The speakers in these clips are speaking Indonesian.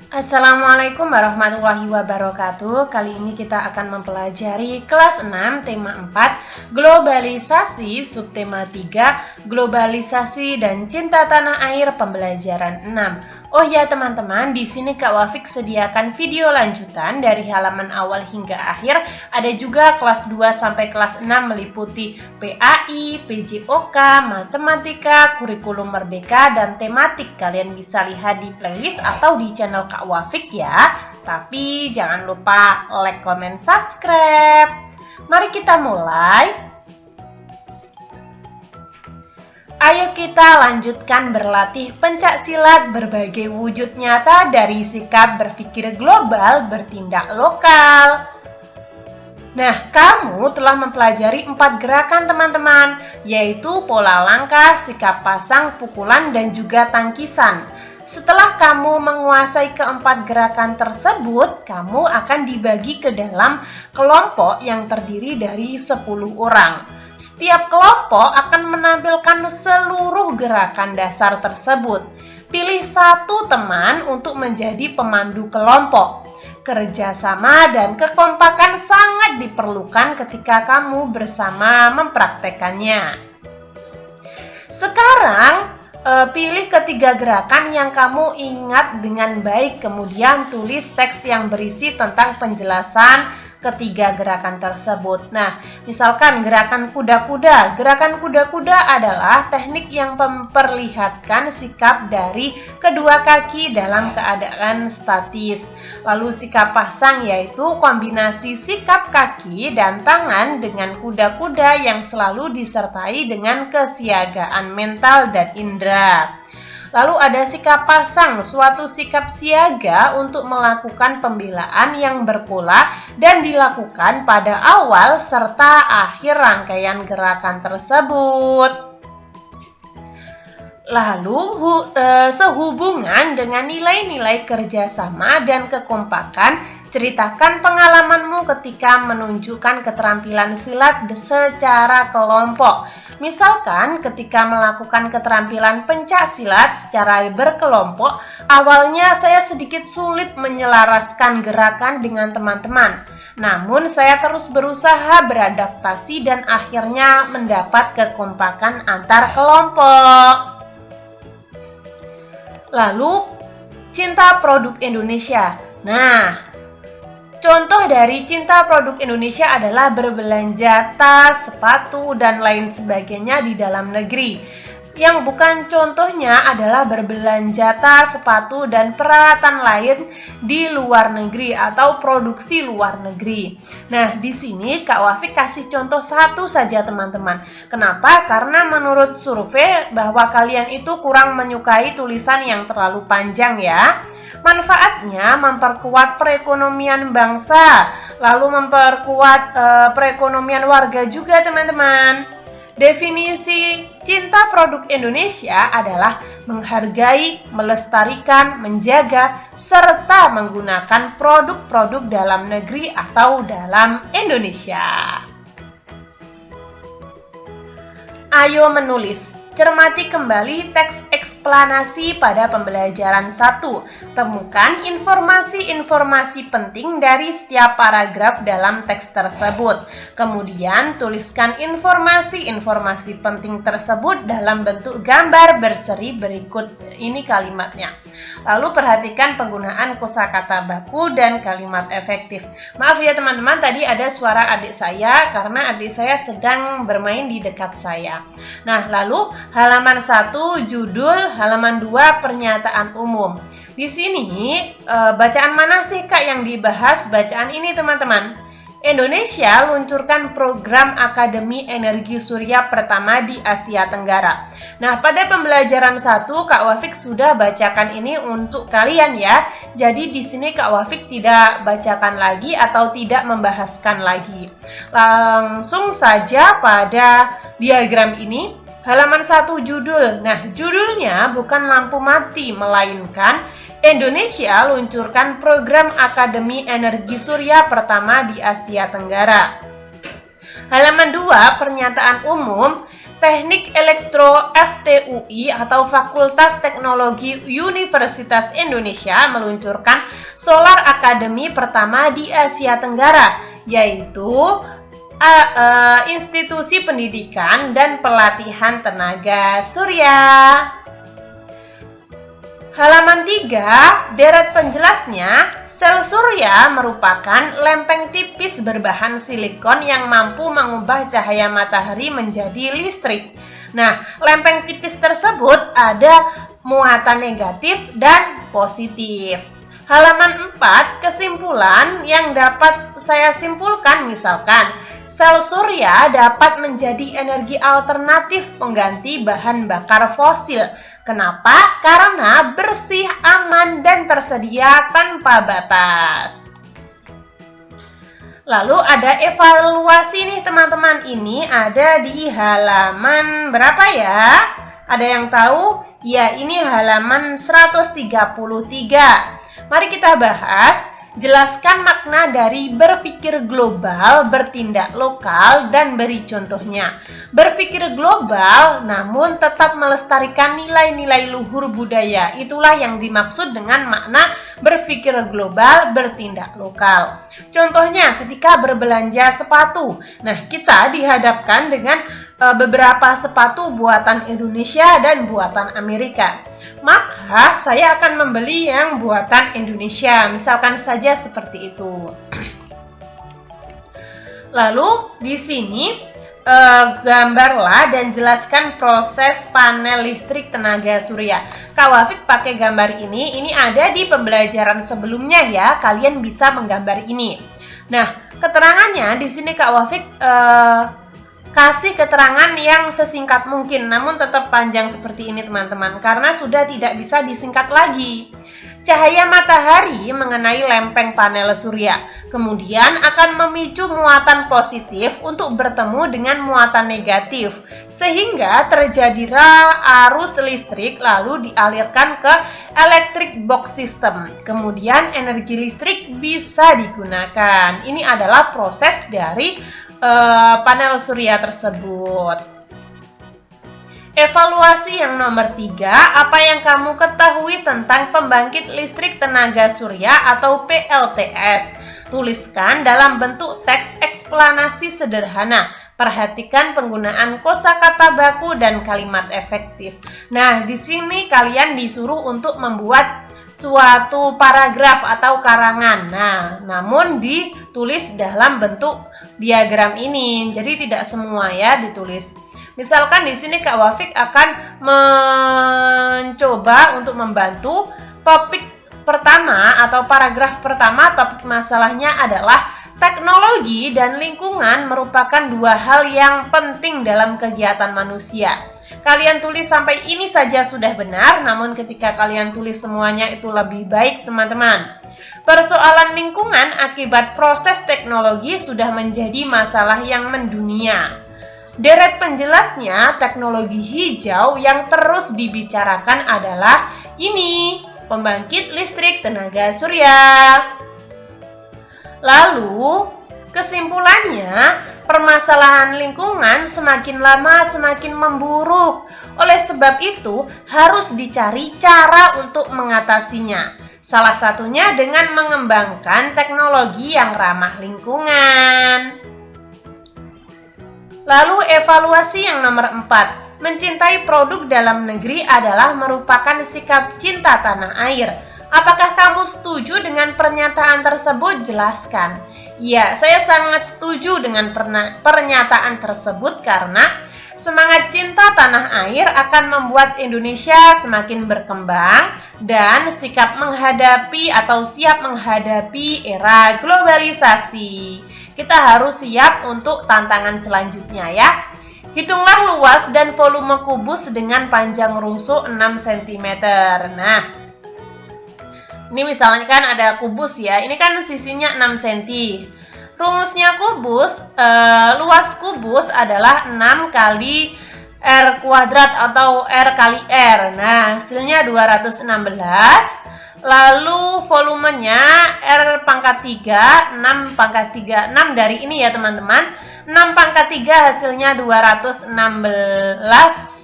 Assalamualaikum warahmatullahi wabarakatuh. Kali ini kita akan mempelajari kelas 6 tema 4 globalisasi, subtema 3 globalisasi dan cinta tanah air, pembelajaran 6. Oh ya teman-teman, di sini Kak Wafik sediakan video lanjutan dari halaman awal hingga akhir. Ada juga kelas 2 sampai kelas 6 meliputi PAI, PJOK, matematika, kurikulum merdeka, dan tematik. Kalian bisa lihat di playlist atau di channel Kak Wafik ya. Tapi jangan lupa like, comment, subscribe. Mari kita mulai. Ayo kita lanjutkan berlatih pencak silat berbagai wujud nyata dari sikap berpikir global, bertindak lokal. Nah, kamu telah mempelajari 4 gerakan teman-teman, yaitu pola langkah, sikap pasang, pukulan, dan juga tangkisan. Setelah kamu menguasai keempat gerakan tersebut, kamu akan dibagi ke dalam kelompok yang terdiri dari 10 orang. Setiap kelompok akan menampilkan seluruh gerakan dasar tersebut. Pilih satu teman untuk menjadi pemandu kelompok. Kerjasama dan kekompakan sangat diperlukan ketika kamu bersama mempraktekannya. Sekarang, pilih ketiga gerakan yang kamu ingat dengan baik, kemudian tulis teks yang berisi tentang penjelasan ketiga gerakan tersebut. Nah, misalkan gerakan kuda-kuda. Gerakan kuda-kuda adalah teknik yang memperlihatkan sikap dari kedua kaki dalam keadaan statis. Lalu sikap pasang yaitu kombinasi sikap kaki dan tangan dengan kuda-kuda yang selalu disertai dengan kesiagaan mental dan indera. Lalu ada sikap pasang, suatu sikap siaga untuk melakukan pembelaan yang berpola dan dilakukan pada awal serta akhir rangkaian gerakan tersebut. Lalu, sehubungan dengan nilai-nilai kerjasama dan kekompakan, ceritakan pengalamanmu ketika menunjukkan keterampilan silat secara kelompok. Misalkan ketika melakukan keterampilan pencak silat secara berkelompok, awalnya saya sedikit sulit menyelaraskan gerakan dengan teman-teman. Namun saya terus berusaha beradaptasi dan akhirnya mendapat kekompakan antar kelompok. Lalu, cinta produk Indonesia. Nah, contoh dari cinta produk Indonesia adalah berbelanja tas, sepatu, dan lain sebagainya di dalam negeri. Yang bukan contohnya adalah berbelanja tas, sepatu, dan peralatan lain di luar negeri atau produksi luar negeri. Nah, di sini Kak Wafik kasih contoh satu saja teman-teman. Kenapa? Karena menurut survei bahwa kalian itu kurang menyukai tulisan yang terlalu panjang ya. Manfaatnya memperkuat perekonomian bangsa, lalu memperkuat perekonomian warga juga teman-teman. Definisi cinta produk Indonesia adalah menghargai, melestarikan, menjaga, serta menggunakan produk-produk dalam negeri atau dalam Indonesia. Ayo menulis. Cermati kembali teks eksplanasi pada pembelajaran 1. Temukan informasi-informasi penting dari setiap paragraf dalam teks tersebut. Kemudian, tuliskan informasi-informasi penting tersebut dalam bentuk gambar berseri berikut ini kalimatnya. Lalu perhatikan penggunaan kosakata baku dan kalimat efektif. Maaf ya teman-teman, tadi ada suara adik saya karena adik saya sedang bermain di dekat saya. Nah, lalu halaman 1 judul, halaman 2 pernyataan umum. Di sini bacaan mana sih Kak yang dibahas? Bacaan ini teman-teman. Indonesia luncurkan program Akademi Energi Surya pertama di Asia Tenggara. Nah, pada pembelajaran 1 Kak Wafik sudah bacakan ini untuk kalian ya. Jadi di sini Kak Wafik tidak bacakan lagi atau tidak membahaskan lagi. Langsung saja pada diagram ini. Halaman 1 judul. Nah, judulnya bukan lampu mati, melainkan Indonesia luncurkan program Akademi Energi Surya pertama di Asia Tenggara. Halaman 2, pernyataan umum. Teknik Elektro FTUI atau Fakultas Teknologi Universitas Indonesia meluncurkan Solar Academy pertama di Asia Tenggara, yaitu Institusi Pendidikan dan Pelatihan Tenaga Surya. Halaman 3, deret penjelasnya. Sel surya merupakan lempeng tipis berbahan silikon yang mampu mengubah cahaya matahari menjadi listrik. Nah, lempeng tipis tersebut ada muatan negatif dan positif. Halaman 4, kesimpulan yang dapat saya simpulkan misalkan, sel surya dapat menjadi energi alternatif pengganti bahan bakar fosil. Kenapa? Karena bersih, aman, dan tersedia tanpa batas. Lalu ada evaluasi nih teman-teman. Ini ada di halaman berapa ya? Ada yang tahu? Ya, ini halaman 133. Mari kita bahas. Jelaskan makna dari berpikir global, bertindak lokal, dan beri contohnya. Berpikir global namun tetap melestarikan nilai-nilai luhur budaya. Itulah yang dimaksud dengan makna berpikir global, bertindak lokal. Contohnya ketika berbelanja sepatu. Nah, kita dihadapkan dengan beberapa sepatu buatan Indonesia dan buatan Amerika. Maka saya akan membeli yang buatan Indonesia, misalkan saja seperti itu. Lalu di sini gambarlah dan jelaskan proses panel listrik tenaga surya. Kak Wafik pakai gambar ini ada di pembelajaran sebelumnya ya, kalian bisa menggambar ini. Nah, keterangannya di sini Kak Wafik kasih keterangan yang sesingkat mungkin, namun tetap panjang seperti ini teman-teman, karena sudah tidak bisa disingkat lagi. Cahaya matahari mengenai lempeng panel surya, kemudian akan memicu muatan positif untuk bertemu dengan muatan negatif, sehingga terjadilah arus listrik lalu dialirkan ke electric box system. Kemudian energi listrik bisa digunakan. Ini adalah proses dari panel surya tersebut. Evaluasi yang nomor 3, apa yang kamu ketahui tentang pembangkit listrik tenaga surya atau PLTS? Tuliskan dalam bentuk teks eksplanasi sederhana. Perhatikan penggunaan kosakata baku dan kalimat efektif. Nah, di sini kalian disuruh untuk membuat suatu paragraf atau karangan. Nah, namun ditulis dalam bentuk diagram ini. Jadi tidak semua ya ditulis. Misalkan di sini Kak Wafik akan mencoba untuk membantu topik pertama atau paragraf pertama. Topik masalahnya adalah teknologi dan lingkungan merupakan dua hal yang penting dalam kegiatan manusia. Kalian tulis sampai ini saja sudah benar, namun ketika kalian tulis semuanya itu lebih baik teman-teman. Persoalan lingkungan akibat proses teknologi sudah menjadi masalah yang mendunia. Deret penjelasnya, teknologi hijau yang terus dibicarakan adalah ini, pembangkit listrik tenaga surya. Lalu, kesimpulannya, permasalahan lingkungan semakin lama semakin memburuk. Oleh sebab itu, harus dicari cara untuk mengatasinya. Salah satunya dengan mengembangkan teknologi yang ramah lingkungan. Lalu evaluasi yang nomor 4. Mencintai produk dalam negeri adalah merupakan sikap cinta tanah air. Apakah kamu setuju dengan pernyataan tersebut? Jelaskan. Ya, saya sangat setuju dengan pernyataan tersebut karena semangat cinta tanah air akan membuat Indonesia semakin berkembang dan siap menghadapi era globalisasi. Kita harus siap untuk tantangan selanjutnya ya. Hitunglah luas dan volume kubus dengan panjang rusuk 6 cm. Nah, ini misalnya kan ada kubus ya, ini kan sisinya 6 cm. Rumusnya kubus, luas kubus adalah 6 kali R kuadrat atau R kali R. Nah, hasilnya 216. Lalu volumenya R pangkat 3, 6 pangkat 3, 6 dari ini ya teman-teman. 6 pangkat 3 hasilnya 216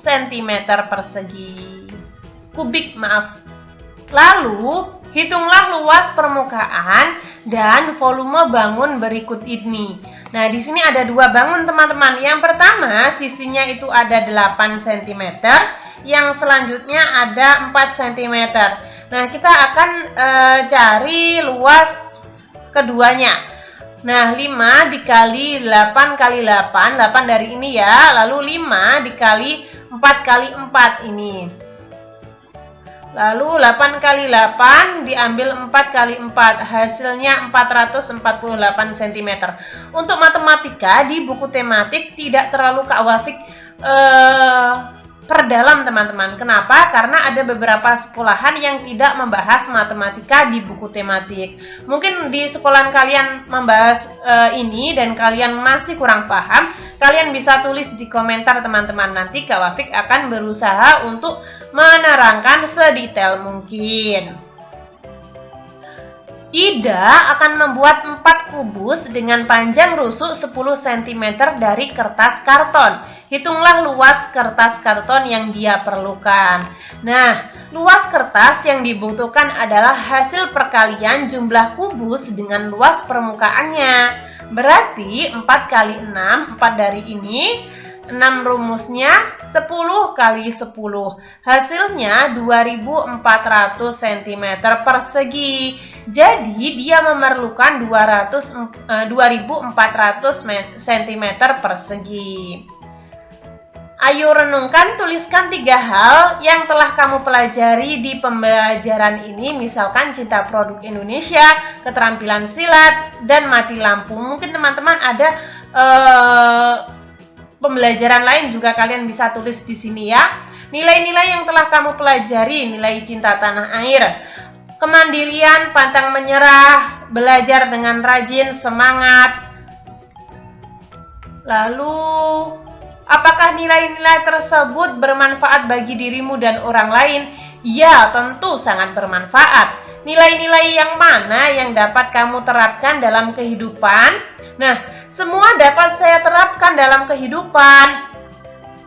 cm persegi. Kubik, maaf. Lalu, hitunglah luas permukaan dan volume bangun berikut ini. Nah, di sini ada dua bangun, teman-teman. Yang pertama, sisinya itu ada 8 cm, yang selanjutnya ada 4 cm. Nah, kita akan cari luas keduanya. Nah, 5 dikali 8 kali 8, 8 dari ini ya, lalu 5 dikali 4 kali 4 ini. Lalu 8 kali 8 diambil 4 kali 4, hasilnya 448 cm. Untuk matematika di buku tematik tidak terlalu Kak Wafik perdalam, teman-teman. Kenapa? Karena ada beberapa sekolahan yang tidak membahas matematika di buku tematik. Mungkin di sekolahan kalian membahas ini dan kalian masih kurang paham, kalian bisa tulis di komentar, teman-teman. Nanti Kak Wafik akan berusaha untuk menerangkan sedetail mungkin. Ida akan membuat 4 kubus dengan panjang rusuk 10 cm dari kertas karton. Hitunglah luas kertas karton yang dia perlukan. Nah, luas kertas yang dibutuhkan adalah hasil perkalian jumlah kubus dengan luas permukaannya. Berarti 4 kali 6, 4 dari ini, 6 rumusnya 10 kali 10. Hasilnya 2400 cm persegi. Jadi dia memerlukan 2400 cm persegi. Ayo renungkan, tuliskan 3 hal yang telah kamu pelajari di pembelajaran ini. Misalkan cinta produk Indonesia, keterampilan silat, dan mati lampu. Mungkin teman-teman ada pembelajaran lain juga kalian bisa tulis di sini ya. Nilai-nilai yang telah kamu pelajari, nilai cinta tanah air, kemandirian, pantang menyerah, belajar dengan rajin, semangat. Lalu, apakah nilai-nilai tersebut bermanfaat bagi dirimu dan orang lain? Ya, tentu sangat bermanfaat. Nilai-nilai yang mana yang dapat kamu terapkan dalam kehidupan? Nah, semua dapat saya terapkan dalam kehidupan.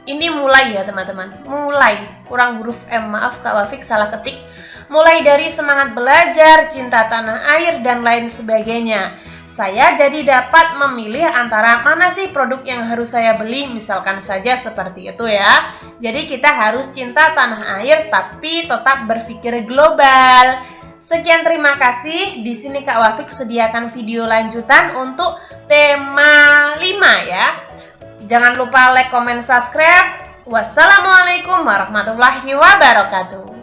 Ini mulai ya, teman-teman. Mulai. Kurang huruf M, maaf Kak Wafik salah ketik. Mulai dari semangat belajar, cinta tanah air, dan lain sebagainya. Saya jadi dapat memilih antara mana sih produk yang harus saya beli, misalkan saja seperti itu ya. Jadi kita harus cinta tanah air tapi tetap berpikir global. Sekian, terima kasih. Di sini Kak Wafik sediakan video lanjutan untuk tema 5 ya. Jangan lupa like, comment, subscribe. Wassalamualaikum warahmatullahi wabarakatuh.